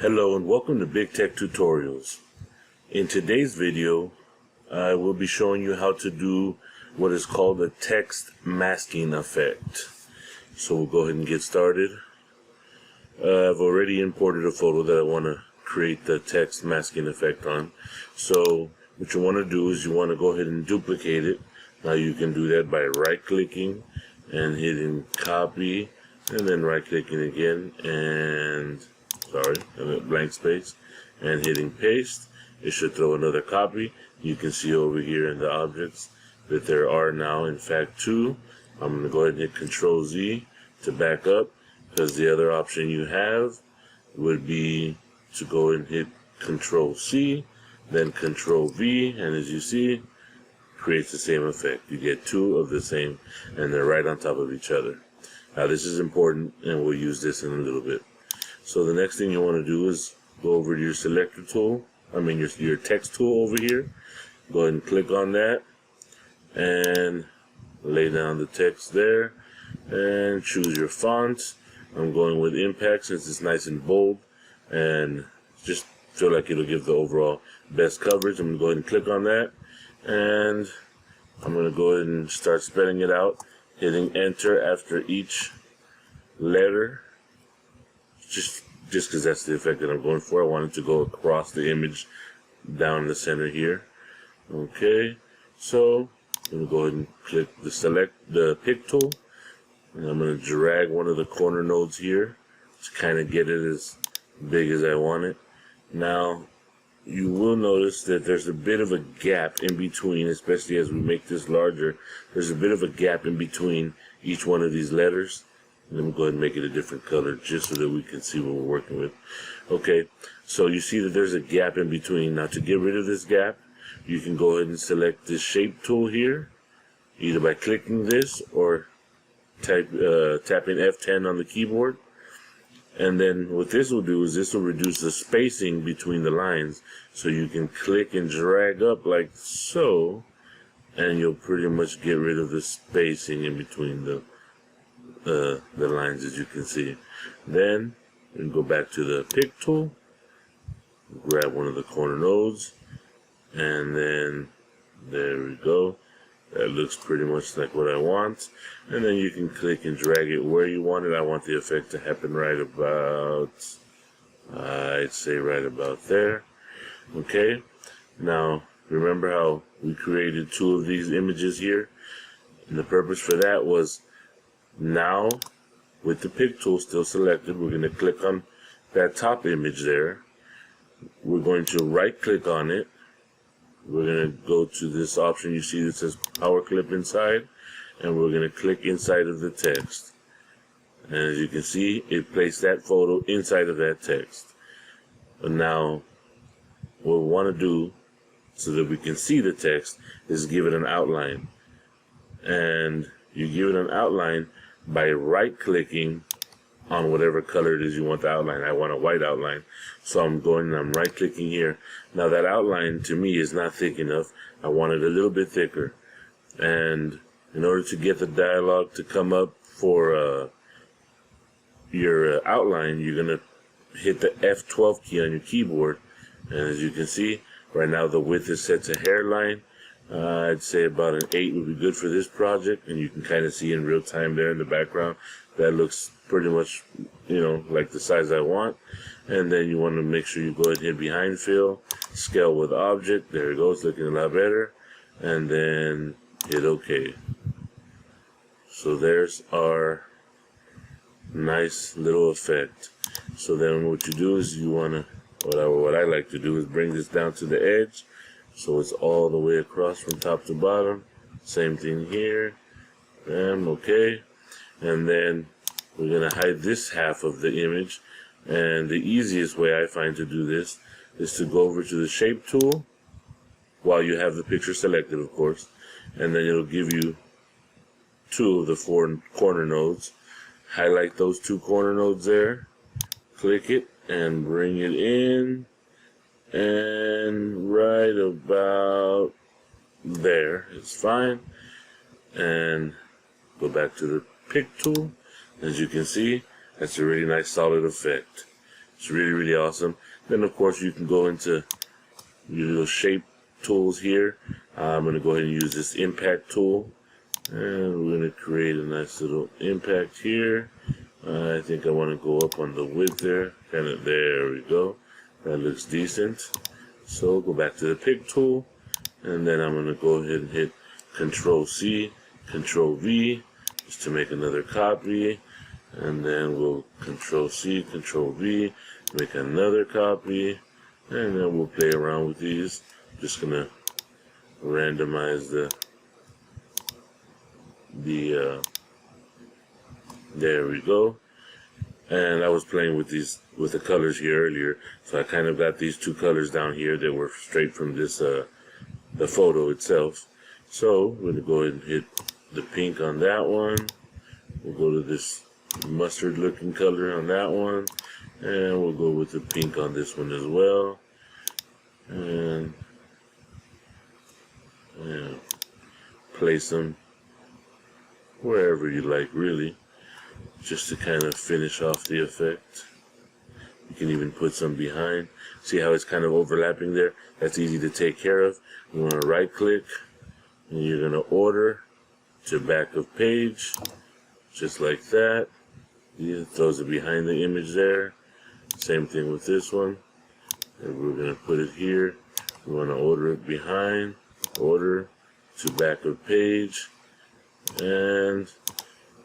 Hello and welcome to Big Tech Tutorials. In today's video, I will be showing you how to do what is called a text masking effect. So we'll go ahead and get started. I've already imported a photo that I want to create the text masking effect on. So what you want to do is you want to go ahead and duplicate it. Now you can do that by right-clicking and hitting copy, and then right-clicking again and a blank space, and hitting paste. It should throw another copy. You can see over here in the objects that there are now in fact two. I'm going to go ahead and hit Control Z to back up, because the other option you have would be to go and hit Control C, then Control V, and as you see, creates the same effect. You get two of the same, and they're right on top of each other. Now this is important, and we'll use this in a little bit. So the next thing you want to do is go over to your selector tool, your text tool over here. Go ahead and click on that and lay down the text there and choose your font. I'm going with Impact since it's nice and bold and just feel like it'll give the overall best coverage. I'm going to go ahead and click on that, and I'm going to go ahead and start spelling it out, hitting enter after each letter. Just because that's the effect that I'm going for. I want it to go across the image down the center here. Okay, so I'm going to go ahead and click the pick tool, and I'm going to drag one of the corner nodes here to kind of get it as big as I want it. Now you will notice that there's a bit of a gap in between, especially as we make this larger. There's a bit of a gap in between each one of these letters. Let me go ahead and make it a different color just so that we can see what we're working with. Okay, so you see that there's a gap in between. Now to get rid of this gap, you can go ahead and select this shape tool here, either by clicking this or tapping F10 on the keyboard. And then what this will do is this will reduce the spacing between the lines, so you can click and drag up like so, and you'll pretty much get rid of the spacing in between the lines, as you can see. Then we can go back to the pick tool, grab one of the corner nodes, and then there we go. That looks pretty much like what I want. And then you can click and drag it where you want it. I want the effect to happen right about, I'd say right about there. Okay, now remember how we created two of these images here? And the purpose for that was, now with the pick tool still selected, we're going to click on that top image there. We're going to right click on it. We're going to go to this option you see that says power clip inside, and we're going to click inside of the text. And as you can see, it placed that photo inside of that text. But now what we want to do so that we can see the text is give it an outline. And you give it an outline by right-clicking on whatever color it is you want the outline. I want a white outline, so I'm right-clicking here. Now that outline to me is not thick enough. I want it a little bit thicker. And in order to get the dialog to come up for your outline, you're going to hit the F12 key on your keyboard. And as you can see, right now the width is set to hairline. I'd say about an 8 would be good for this project, and you can kind of see in real time there in the background. That looks pretty much, like the size I want. And then you want to make sure you go ahead and hit behind fill, scale with object. There it goes, looking a lot better. And then hit OK. So there's our nice little effect. So then what you do is you want to, what I like to do is bring this down to the edge, so it's all the way across from top to bottom. Same thing here. And okay. And then we're going to hide this half of the image. And the easiest way I find to do this is to go over to the shape tool while you have the picture selected, of course. And then it'll give you two of the four corner nodes. Highlight those two corner nodes there. Click it and bring it in. And right about there is fine. And go back to the pick tool. As you can see, that's a really nice solid effect. It's really, really awesome. Then of course you can go into your little shape tools here. I'm going to go ahead and use this impact tool, and we're going to create a nice little impact here. I think I want to go up on the width there, kind of, there we go. That looks decent. So go back to the pick tool, and then I'm going to go ahead and hit Control C, Control V, just to make another copy, and then we'll Control C, Control V, make another copy, and then we'll play around with these. Just gonna randomize there we go. And I was playing with the colors here earlier, so I kind of got these two colors down here that were straight from this the photo itself. So we're gonna go ahead and hit the pink on that one. We'll go to this mustard looking color on that one, and we'll go with the pink on this one as well. And place them wherever you like, really, just to kind of finish off the effect. You can even put some behind. See how it's kind of overlapping there? That's easy to take care of. You want to right click, and you're going to order to back of page, just like that. It throws it behind the image there. Same thing with this one. And we're going to put it here. We want to order it behind, order to back of page. And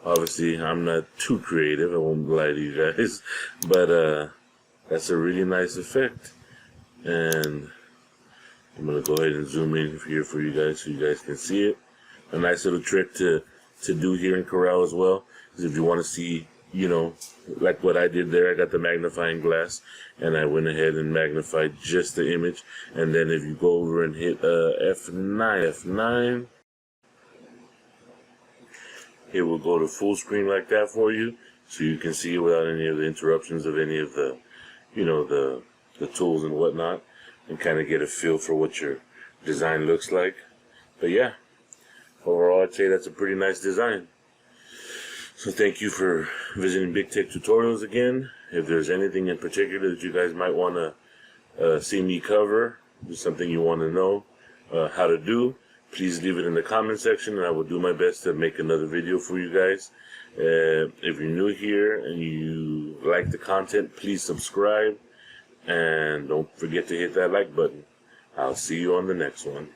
obviously I'm not too creative, I won't lie to you guys, but that's a really nice effect. And I'm going to go ahead and zoom in here for you guys so you guys can see it. A nice little trick to do here in Corel as well is if you want to see, you know, like what I did there, I got the magnifying glass and I went ahead and magnified just the image. And then if you go over and hit F9, it will go to full screen like that for you, so you can see it without any of the interruptions of any of the, you know, the tools and whatnot, and kind of get a feel for what your design looks like. But yeah, overall I'd say that's a pretty nice design. So thank you for visiting Big Tech Tutorials again. If there's anything in particular that you guys might want to see me cover, just something you want to know how to do, please leave it in the comment section, and I will do my best to make another video for you guys. If you're new here and you like the content, please subscribe, and don't forget to hit that like button. I'll see you on the next one.